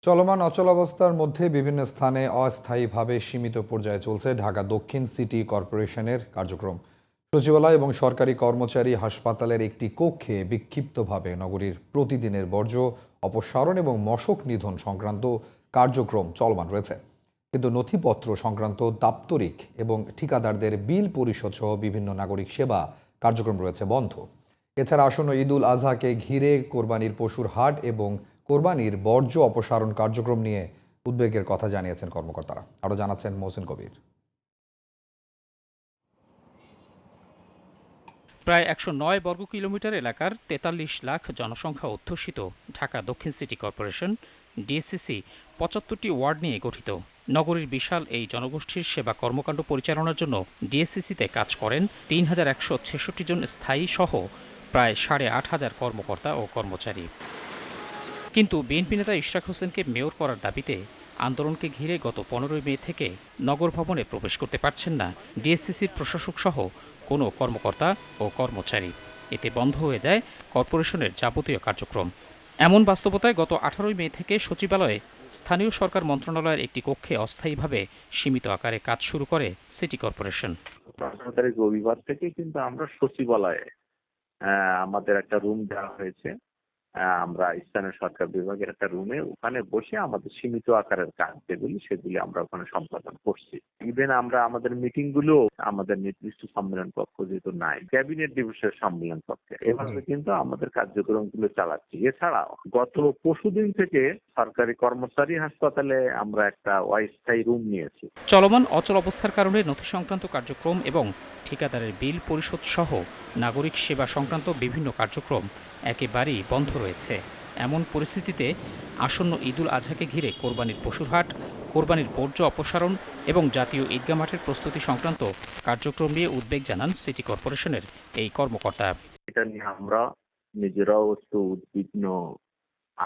চলমান অচলাবস্থার মধ্যে বিভিন্ন স্থানে অস্থায়ীভাবে সীমিত পর্যায়ে চলছে ঢাকা দক্ষিণ সিটি কর্পোরেশনের কার্যক্রম। সচিবালয় এবং সরকারি কর্মচারী হাসপাতালের একটি কক্ষে বিক্ষিপ্তভাবে নগরীর প্রতিদিনের বর্জ্য অপসারণ এবং মশক নিধন সংক্রান্ত কার্যক্রম চলমান রয়েছে। কিন্তু নথিপত্র সংক্রান্ত দাপ্তরিক এবং ঠিকাদারদের বিল পরিশোধ সহ বিভিন্ন নাগরিক সেবা কার্যক্রম রয়েছে বন্ধ। এছাড়া আসন্ন ঈদুল আজহাকে ঘিরে কোরবানির পশুর হাট এবং কোরবানির বর্জ্য অপসারণ কার্যক্রম নিয়ে উদ্বেগের কথা জানিয়েছেন কর্মকর্তারা। আরও জানাচ্ছেন মহসিন কবির। প্রায় ১০৯ বর্গ কিলোমিটার এলাকার ৪৩ লাখ জনসংখ্যা অধ্যুষিত ঢাকা দক্ষিণ সিটি কর্পোরেশন ডিএসসিসি ৭৫টি ওয়ার্ড নিয়ে গঠিত। নগরীর বিশাল এই জনগোষ্ঠীর সেবা কর্মকাণ্ড পরিচালনার জন্য ডিএসসিসিতে কাজ করেন ৩,১৬৬ জন স্থায়ী সহ প্রায় ৮,৫০০ কর্মকর্তা ও কর্মচারী। কিন্তু বিএনপি নেতা ইশরাক হোসেনকে মেয়র করার দাবিতে আন্দোলনকে ঘিরে গত ১৫ মে থেকে নগর ভবনে প্রবেশ করতে পারছেন না ডিএসসিসির প্রশাসক সহ কোনো কর্মকর্তা ও কর্মচারী। এতে বন্ধ হয়ে যায় কর্পোরেশনের যাবতীয় কার্যক্রম। এমন বাস্তবতায় গত ১৮ মে থেকে সচিবালয়ে স্থানীয় সরকার মন্ত্রণালয়ের একটি কক্ষে অস্থায়ীভাবে সীমিত আকারে কাজ শুরু করে সিটি কর্পোরেশন। ১৮ তারিখ রবিবার থেকে কিন্তু আমরা সচিবালয়ে আমাদের একটা রুম দেওয়া হয়েছে। আমরা স্থানীয় সরকার বিভাগের একটা রুমে ওখানে বসে আমাদের সীমিত আকারের কাজ সেগুলি আমরা ওখানে সম্পাদন করছি। ইভেন আমরা আমাদের মিটিং গুলো আমাদের নির্দিষ্ট সম্মেলন কক্ষ যেহেতু নাই, ক্যাবিনেট দিবসের সম্মেলন কক্ষে এভাবে কিন্তু আমাদের কার্যক্রম গুলো চালাচ্ছি। এছাড়াও গত পরশুদিন থেকে সরকারি কর্মচারী হাসপাতালে আমরা একটা অস্থায়ী রুম নিয়েছি। চলমান অচল অবস্থার কারণে নথি সংক্রান্ত কার্যক্রম এবং ঠিকাদারের বিল পরিশোধ সহ নাগরিক সেবা সংক্রান্ত বিভিন্ন কার্যক্রম একেবারেই বন্ধ রয়েছে। এমন পরিস্থিতিতে আসন্ন ঈদুল আজহাকে ঘিরে কোরবানির পশুর হাট, কোরবানির বর্জ্য অপসারণ এবং জাতীয় ঈদগাহ মাঠের প্রস্তুতি সংক্রান্ত কার্যক্রম নিয়ে উদ্বেগ জানান সিটি কর্পোরেশনের এই কর্মকর্তা। এটা নিয়ে আমরা নিজেরাও একটু উদ্বিগ্ন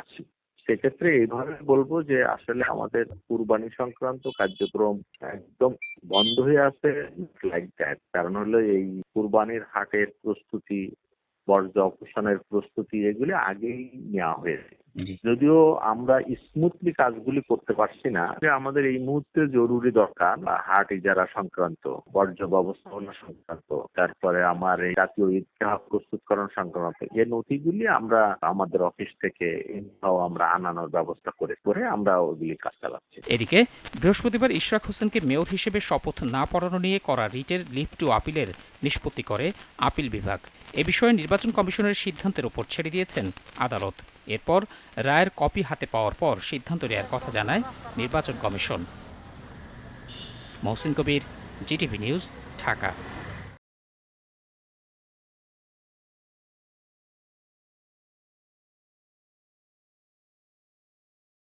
আছি। সেক্ষেত্রে এইভাবে বলবো যে আসলে আমাদের কুরবানি সংক্রান্ত কার্যক্রম একদম বন্ধ হয়ে আছে লাইক দ্যাট। কারণ হলো এই কুরবানির হাটের প্রস্তুতি, বর্জ্য অপসারণের প্রস্তুতি এগুলি আগেই নেওয়া হয়েছে। যদিও আমরা স্মুথলি কাজগুলি করতে পারছি না, যে আমাদের এই মুহূর্তে জরুরি দরকার হাট ইজারা সংক্রান্ত, বর্জ্য ব্যবস্থাপনা সংক্রান্ত, তারপরে আমার এই জাতীয় ঈদগাহ প্রস্তুতকরণ সংক্রান্ত এই নথিগুলি আমরা আমাদের অফিস থেকে আমরা আনানোর ব্যবস্থা করে আমরা ওইগুলি কাজ চালাচ্ছি। এদিকে বৃহস্পতিবার ইশরাক হোসেনকে মেয়র হিসেবে শপথ না পড়ানো নিয়ে করা রিটের লিভ টু আপিলের নিষ্পত্তি করে আপিল বিভাগ। এ বিষয়ে নির্বাচন কমিশনের সিদ্ধান্তের ওপর ছেড়ে দিয়েছেন আদালত। এরপর রায়ের কপি হাতে পাওয়ার পর সিদ্ধান্ত নেওয়ার কথা জানায় নির্বাচন কমিশন। মহসিন কবির, জিটিভি নিউজ, ঢাকা।